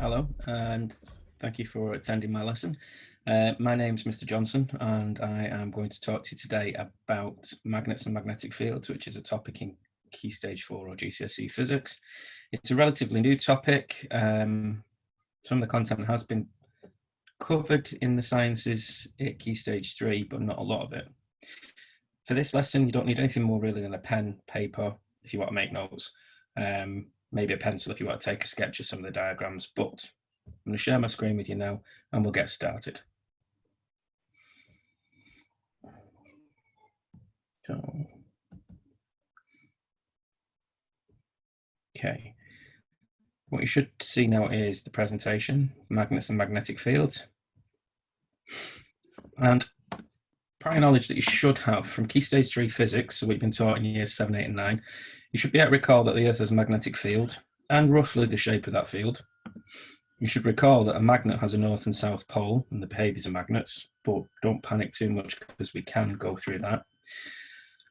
Hello, and thank you for attending my lesson. My name's Mr. Johnson, and I am going to talk to you today about magnets and magnetic fields, which is a topic in Key Stage 4 or GCSE physics. It's a relatively new topic. Some of the content has been covered in the sciences at Key Stage 3, but not a lot of it. For this lesson, you don't need anything more really than a pen, paper, if you want to make notes. Maybe a pencil if you want to take a sketch of some of the diagrams, but I'm going to share my screen with you now and we'll get started. Okay, what you should see now is the presentation, magnets and magnetic fields. And prior knowledge that you should have from Key Stage 3 physics, so we've been taught in years 7, 8 and 9, you should be able to recall that the Earth has a magnetic field and roughly the shape of that field. You should recall that a magnet has a north and south pole and the behaviors of magnets, but don't panic too much because we can go through that.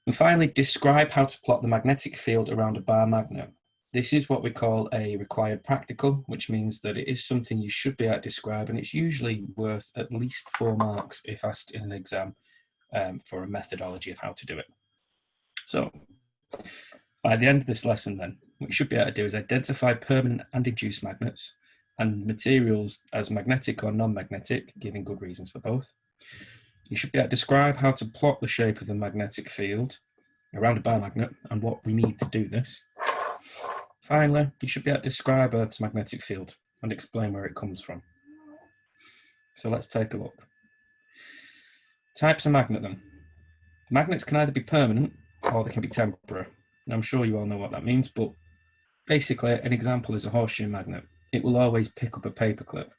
And finally, describe how to plot the magnetic field around a bar magnet. This is what we call a required practical, which means that it is something you should be able to describe, and it's usually worth at least 4 marks if asked in an exam for a methodology of how to do it. So, by the end of this lesson then, what you should be able to do is identify permanent and induced magnets and materials as magnetic or non-magnetic, giving good reasons for both. You should be able to describe how to plot the shape of the magnetic field around a bar magnet and what we need to do this. Finally, you should be able to describe Earth's magnetic field and explain where it comes from. So let's take a look. Types of magnet then. Magnets can either be permanent or they can be temporary. And I'm sure you all know what that means, but basically an example is a horseshoe magnet. It will always pick up a paperclip.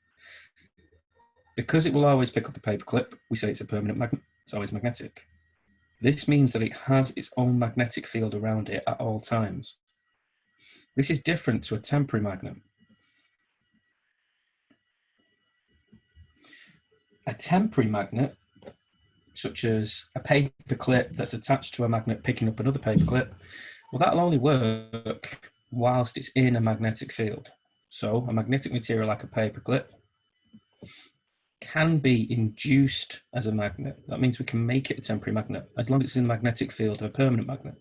Because it will always pick up a paperclip, we say it's a permanent magnet. It's always magnetic. This means that it has its own magnetic field around it at all times. This is different to a temporary magnet. A temporary magnet, such as a paperclip that's attached to a magnet picking up another paperclip, well, that'll only work whilst it's in a magnetic field. So a magnetic material like a paperclip can be induced as a magnet. That means we can make it a temporary magnet as long as it's in the magnetic field of a permanent magnet.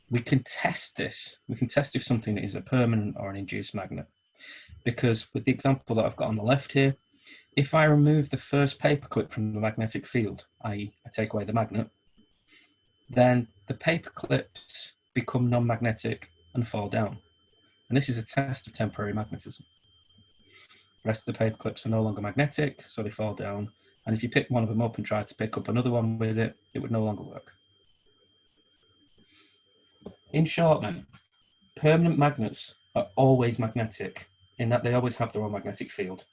We can test this. We can test if something is a permanent or an induced magnet. Because with the example that I've got on the left here, if I remove the first paperclip from the magnetic field, i.e. I take away the magnet, then the paperclips become non-magnetic and fall down. And this is a test of temporary magnetism. The rest of the paperclips are no longer magnetic, so they fall down. And if you pick one of them up and try to pick up another one with it, it would no longer work. In short then, permanent magnets are always magnetic in that they always have their own magnetic field.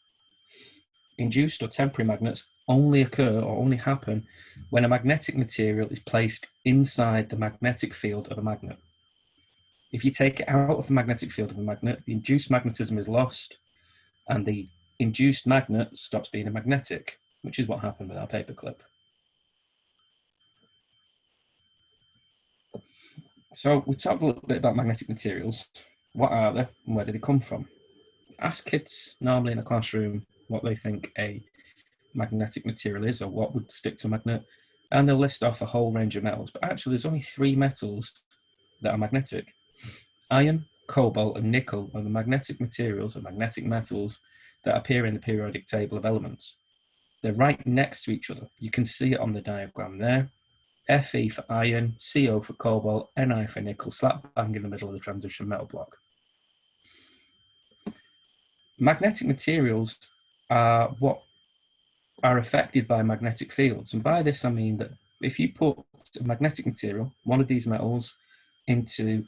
Induced or temporary magnets only occur or only happen when a magnetic material is placed inside the magnetic field of a magnet. If you take it out of the magnetic field of a magnet, the induced magnetism is lost and the induced magnet stops being a magnetic, which is what happened with our paperclip. So we talked a little bit about magnetic materials. What are they and where do they come from? Ask kids normally in a classroom what they think a magnetic material is or what would stick to a magnet, and they'll list off a whole range of metals, but actually there's only 3 metals that are magnetic. Iron, cobalt and nickel are the magnetic materials or magnetic metals that appear in the periodic table of elements. They're right next to each other. You can see it on the diagram there. Fe for iron, Co for cobalt, Ni for nickel, slap bang in the middle of the transition metal block. Magnetic materials are what are affected by magnetic fields. And by this, I mean that if you put a magnetic material, one of these metals, into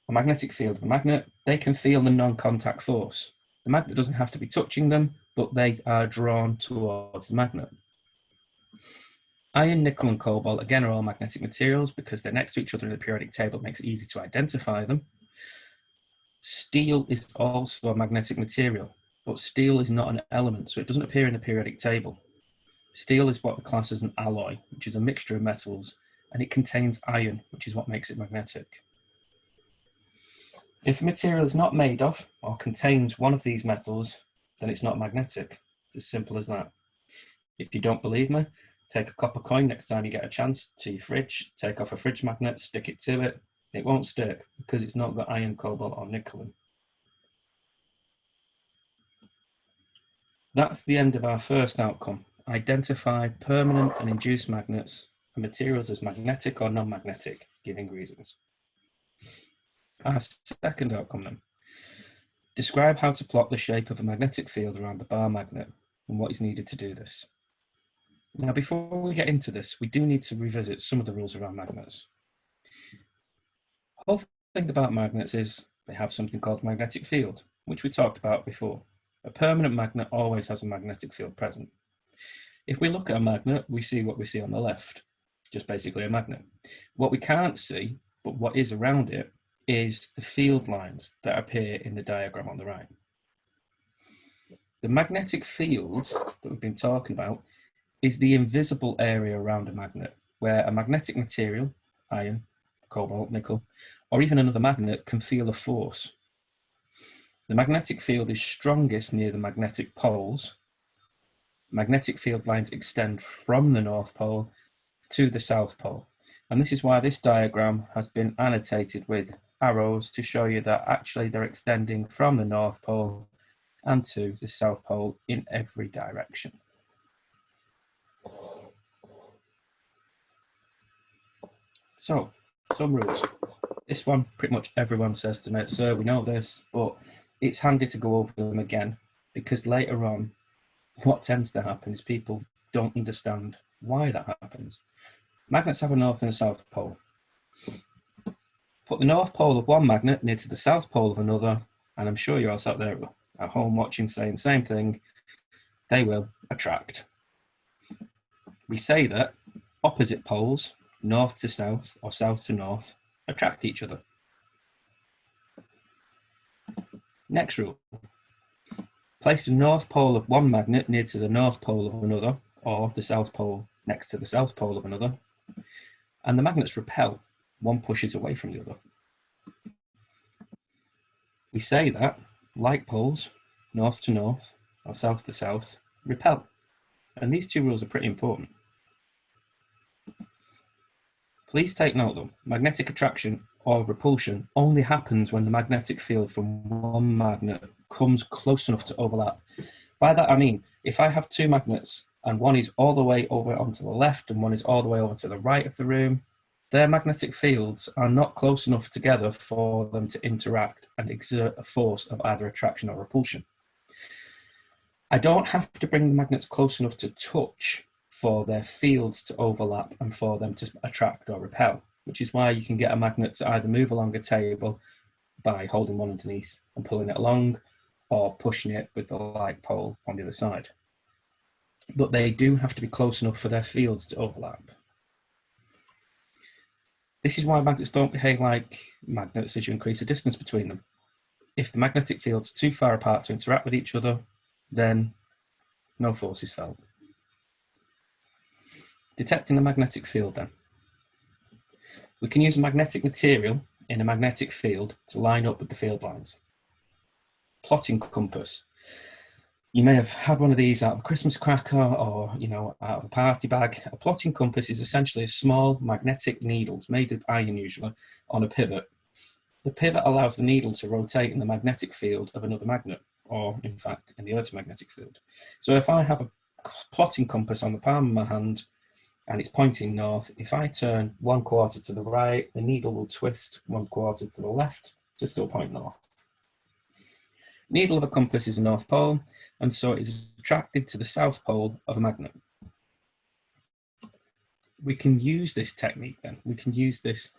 a magnetic field of a magnet, they can feel the non-contact force. The magnet doesn't have to be touching them, but they are drawn towards the magnet. Iron, nickel, and cobalt, again, are all magnetic materials because they're next to each other in the periodic table. It makes it easy to identify them. Steel is also a magnetic material, but steel is not an element, so it doesn't appear in the periodic table. Steel is what we class as an alloy, which is a mixture of metals, and it contains iron, which is what makes it magnetic. If a material is not made of or contains one of these metals, then it's not magnetic. It's as simple as that. If you don't believe me, take a copper coin next time you get a chance to your fridge, take off a fridge magnet, stick it to it. It won't stick because it's not got iron, cobalt, or nickel in. That's the end of our first outcome. Identify permanent and induced magnets and materials as magnetic or non-magnetic, giving reasons. Our second outcome then. Describe how to plot the shape of a magnetic field around a bar magnet and what is needed to do this. Now, before we get into this, we do need to revisit some of the rules around magnets. The whole thing about magnets is they have something called magnetic field, which we talked about before. A permanent magnet always has a magnetic field present. If we look at a magnet, we see what we see on the left, just basically a magnet. What we can't see, but what is around it, is the field lines that appear in the diagram on the right. The magnetic field that we've been talking about is the invisible area around a magnet, where a magnetic material, iron, cobalt, nickel, or even another magnet can feel a force. The magnetic field is strongest near the magnetic poles. Magnetic field lines extend from the North Pole to the South Pole. And this is why this diagram has been annotated with arrows to show you that actually they're extending from the North Pole and to the South Pole in every direction. So, some rules. This one, pretty much everyone says to me, sir, we know this, but it's handy to go over them again because later on, what tends to happen is people don't understand why that happens. Magnets have a north and a south pole. Put the north pole of one magnet near to the south pole of another, and I'm sure you're all sat there at home watching saying the same thing, they will attract. We say that opposite poles, north to south or south to north, attract each other. Next rule. Place the north pole of one magnet near to the north pole of another, or the south pole next to the south pole of another, and the magnets repel. One pushes away from the other. We say that like poles, north to north or south to south, repel. And these two rules are pretty important. Please take note though, magnetic attraction or repulsion only happens when the magnetic field from one magnet comes close enough to overlap. By that I mean, if I have two magnets and one is all the way over onto the left and one is all the way over to the right of the room, their magnetic fields are not close enough together for them to interact and exert a force of either attraction or repulsion. I don't have to bring the magnets close enough to touch for their fields to overlap and for them to attract or repel, which is why you can get a magnet to either move along a table by holding one underneath and pulling it along, or pushing it with the like pole on the other side. But they do have to be close enough for their fields to overlap. This is why magnets don't behave like magnets as you increase the distance between them. If the magnetic fields are too far apart to interact with each other, then no force is felt. Detecting the magnetic field then. We can use a magnetic material in a magnetic field to line up with the field lines. Plotting compass. You may have had one of these out of a Christmas cracker or, out of a party bag. A plotting compass is essentially a small magnetic needle, it's made of iron usually, on a pivot. The pivot allows the needle to rotate in the magnetic field of another magnet, or in fact, in the Earth's magnetic field. So if I have a plotting compass on the palm of my hand and it's pointing north, if I turn 1/4 to the right, the needle will twist 1/4 to the left to still point north. Needle of a compass is a north pole, and so it is attracted to the south pole of a magnet. We can use this technique then. We can use this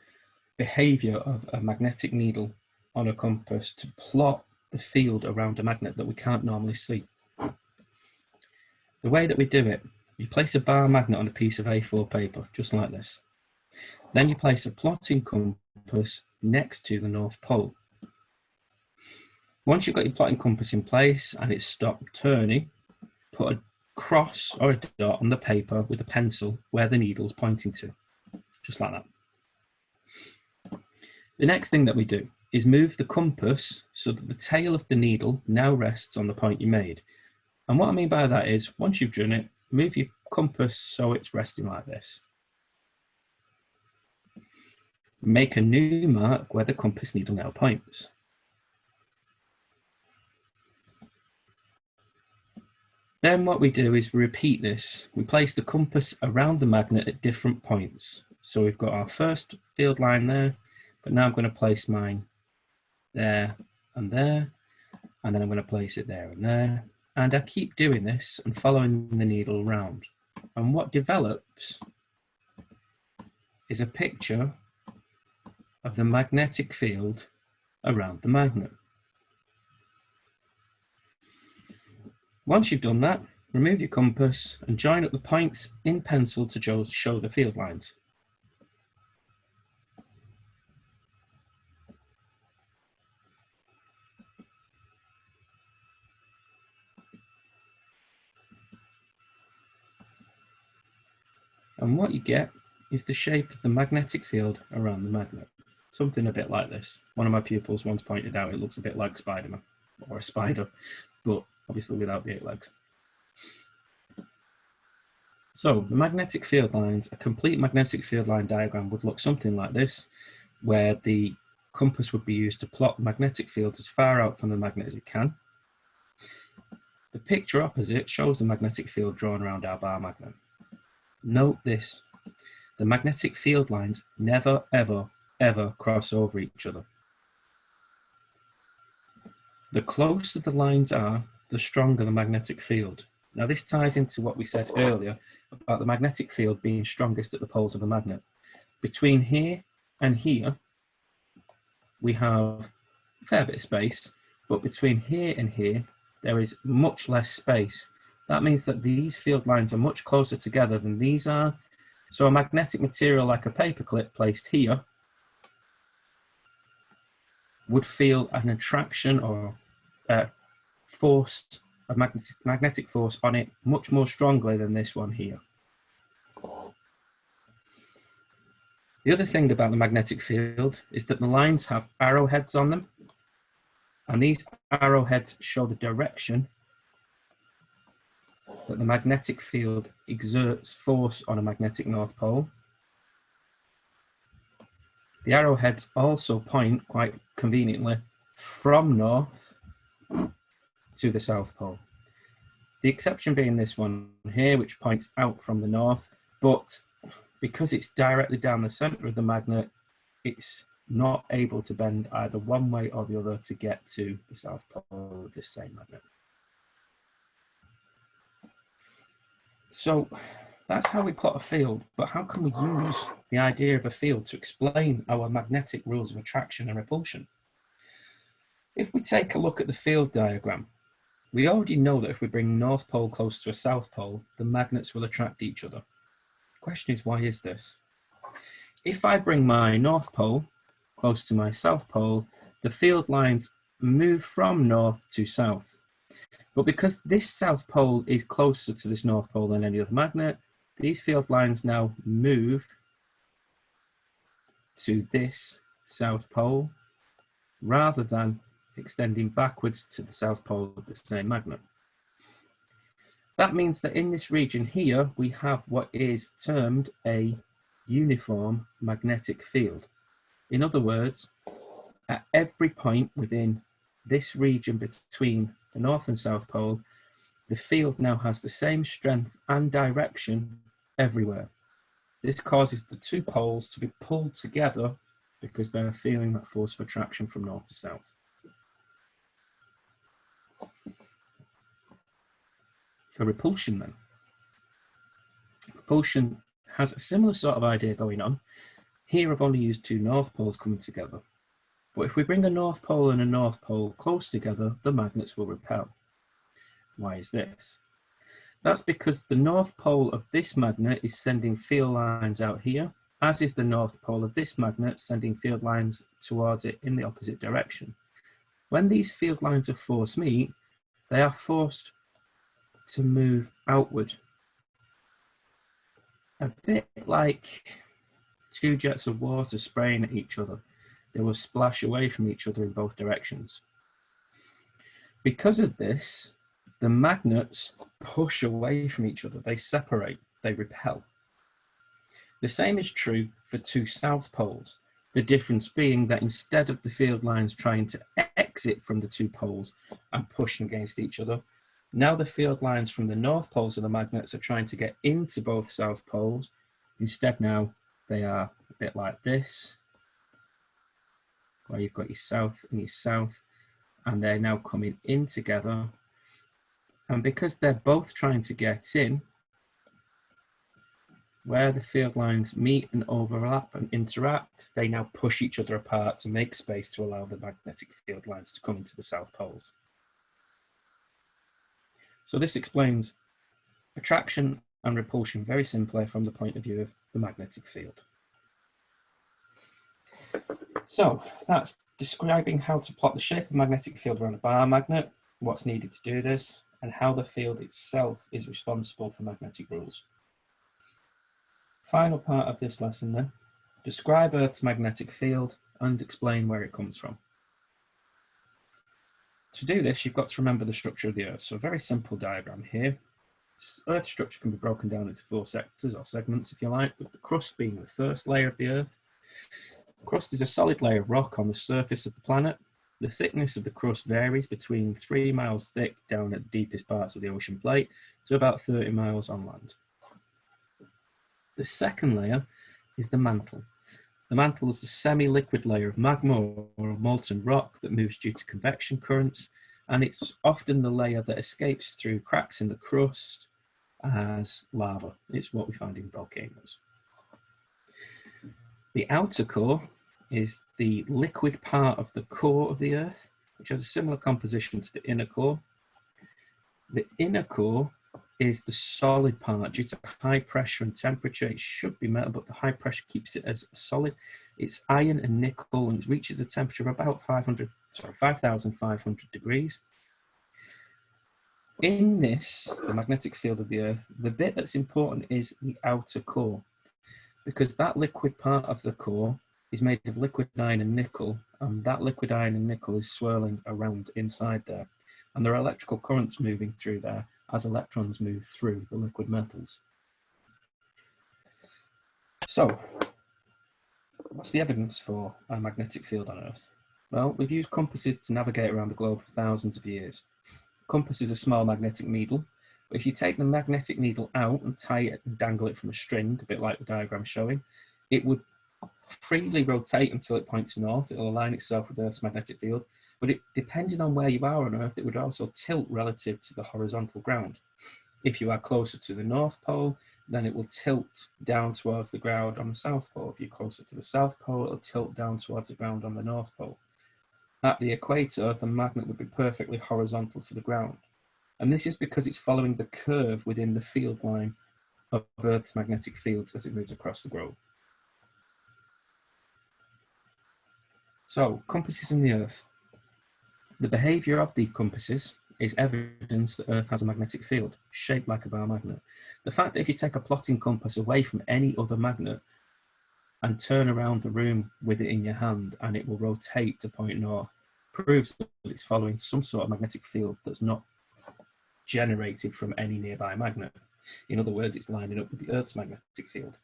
behavior of a magnetic needle on a compass to plot the field around a magnet that we can't normally see. The way that we do it, you place a bar magnet on a piece of A4 paper, just like this. Then you place a plotting compass next to the North Pole. Once you've got your plotting compass in place and it's stopped turning, put a cross or a dot on the paper with a pencil where the needle's pointing to, just like that. The next thing that we do is move the compass so that the tail of the needle now rests on the point you made. And what I mean by that is, once you've done it, move your compass so it's resting like this. Make a new mark where the compass needle now points. Then what we do is repeat this. We place the compass around the magnet at different points. So we've got our first field line there, but now I'm going to place mine there, and then I'm going to place it there and there. And I keep doing this and following the needle around. And what develops is a picture of the magnetic field around the magnet. Once you've done that, remove your compass and join up the points in pencil to show the field lines. And what you get is the shape of the magnetic field around the magnet. Something a bit like this. One of my pupils once pointed out it looks a bit like Spider-Man, or a spider, but obviously without the 8 legs. So the magnetic field lines, a complete magnetic field line diagram would look something like this, where the compass would be used to plot the magnetic field as far out from the magnet as it can. The picture opposite shows the magnetic field drawn around our bar magnet. Note this, the magnetic field lines never, ever, ever cross over each other. The closer the lines are, the stronger the magnetic field. Now this ties into what we said earlier about the magnetic field being strongest at the poles of the magnet. Between here and here, we have a fair bit of space, but between here and here, there is much less space. That means that these field lines are much closer together than these are. So a magnetic material like a paperclip placed here would feel an attraction or force, a magnetic force on it much more strongly than this one here. The other thing about the magnetic field is that the lines have arrowheads on them, and these arrowheads show the direction that the magnetic field exerts force on a magnetic north pole. The arrowheads also point, quite conveniently, from north to the south pole. The exception being this one here, which points out from the north, but because it's directly down the center of the magnet, it's not able to bend either one way or the other to get to the south pole of this same magnet. So that's how we plot a field, but how can we use the idea of a field to explain our magnetic rules of attraction and repulsion? If we take a look at the field diagram, we already know that if we bring North Pole close to a South Pole, the magnets will attract each other. The question is, why is this? If I bring my North Pole close to my South Pole, the field lines move from north to south. But because this South Pole is closer to this North Pole than any other magnet, these field lines now move to this South Pole rather than extending backwards to the South Pole of the same magnet. That means that in this region here, we have what is termed a uniform magnetic field. In other words, at every point within this region between the North and South Pole, the field now has the same strength and direction everywhere. This causes the two poles to be pulled together because they're feeling that force of attraction from north to south. For repulsion then, repulsion has a similar sort of idea going on. Here I've only used two north poles coming together. But if we bring a North Pole and a North Pole close together, the magnets will repel. Why is this? That's because the North Pole of this magnet is sending field lines out here, as is the North Pole of this magnet sending field lines towards it in the opposite direction. When these field lines of force meet, they are forced to move outward. A bit like two jets of water spraying at each other. they will splash away from each other in both directions. Because of this, the magnets push away from each other. They separate, they repel. The same is true for two south poles, the difference being that instead of the field lines trying to exit from the two poles and pushing against each other, now the field lines from the north poles of the magnets are trying to get into both south poles. Instead now they are a bit like this, where you've got your south and your south, and they're now coming in together. And because they're both trying to get in, where the field lines meet and overlap and interact, they now push each other apart to make space to allow the magnetic field lines to come into the south poles. So this explains attraction and repulsion very simply from the point of view of the magnetic field. So that's describing how to plot the shape of magnetic field around a bar magnet, what's needed to do this, and how the field itself is responsible for magnetic rules. Final part of this lesson then, describe Earth's magnetic field and explain where it comes from. To do this, you've got to remember the structure of the Earth. So a very simple diagram here. Earth's structure can be broken down into 4 sectors or segments, if you like, with the crust being the first layer of the Earth. The crust is a solid layer of rock on the surface of the planet. The thickness of the crust varies between 3 miles thick down at the deepest parts of the ocean plate to about 30 miles on land. The second layer is the mantle. The mantle is the semi-liquid layer of magma or molten rock that moves due to convection currents, and it's often the layer that escapes through cracks in the crust as lava. It's what we find in volcanoes. The outer core is the liquid part of the core of the Earth, which has a similar composition to the inner core. The inner core is the solid part. Due to high pressure and temperature, it should be metal, but the high pressure keeps it as solid. It's iron and nickel, and it reaches a temperature of about 5,500 degrees. In this, the magnetic field of the Earth, the bit that's important is the outer core, because that liquid part of the core is made of liquid iron and nickel, and that liquid iron and nickel is swirling around inside there. And there are electrical currents moving through there as electrons move through the liquid metals. So, what's the evidence for a magnetic field on Earth? Well, we've used compasses to navigate around the globe for thousands of years. A compass is a small magnetic needle, but if you take the magnetic needle out and tie it and dangle it from a string, a bit like the diagram showing, it would freely rotate until it points north. It will align itself with Earth's magnetic field, but depending on where you are on Earth, it would also tilt relative to the horizontal ground. If you are closer to the North Pole, then it will tilt down towards the ground on the South Pole. If you're closer to the South Pole, it'll tilt down towards the ground on the North Pole. At the equator, the magnet would be perfectly horizontal to the ground. And this is because it's following the curve within the field line of Earth's magnetic field as it moves across the globe. So, compasses in the Earth. The behaviour of the compasses is evidence that Earth has a magnetic field, shaped like a bar magnet. The fact that if you take a plotting compass away from any other magnet and turn around the room with it in your hand and it will rotate to point north, proves that it's following some sort of magnetic field that's not generated from any nearby magnet. In other words, it's lining up with the Earth's magnetic field.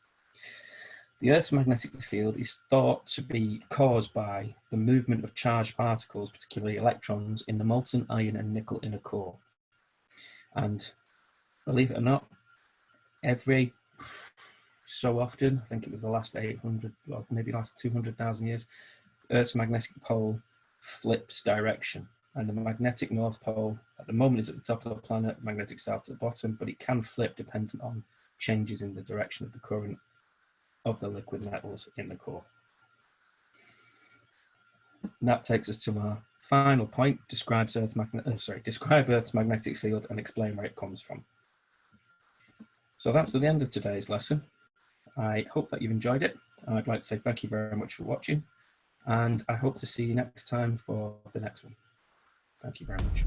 The Earth's magnetic field is thought to be caused by the movement of charged particles, particularly electrons, in the molten iron and nickel inner core. And believe it or not, every so often, I think it was the last 800, or maybe last 200,000 years, Earth's magnetic pole flips direction. And the magnetic North Pole, at the moment, is at the top of the planet, magnetic South at the bottom, but it can flip dependent on changes in the direction of the current of the liquid metals in the core. And that takes us to our final point, describe Earth's magnetic field and explain where it comes from. So that's the end of today's lesson. I hope that you've enjoyed it. I'd like to say thank you very much for watching, and I hope to see you next time for the next one. Thank you very much.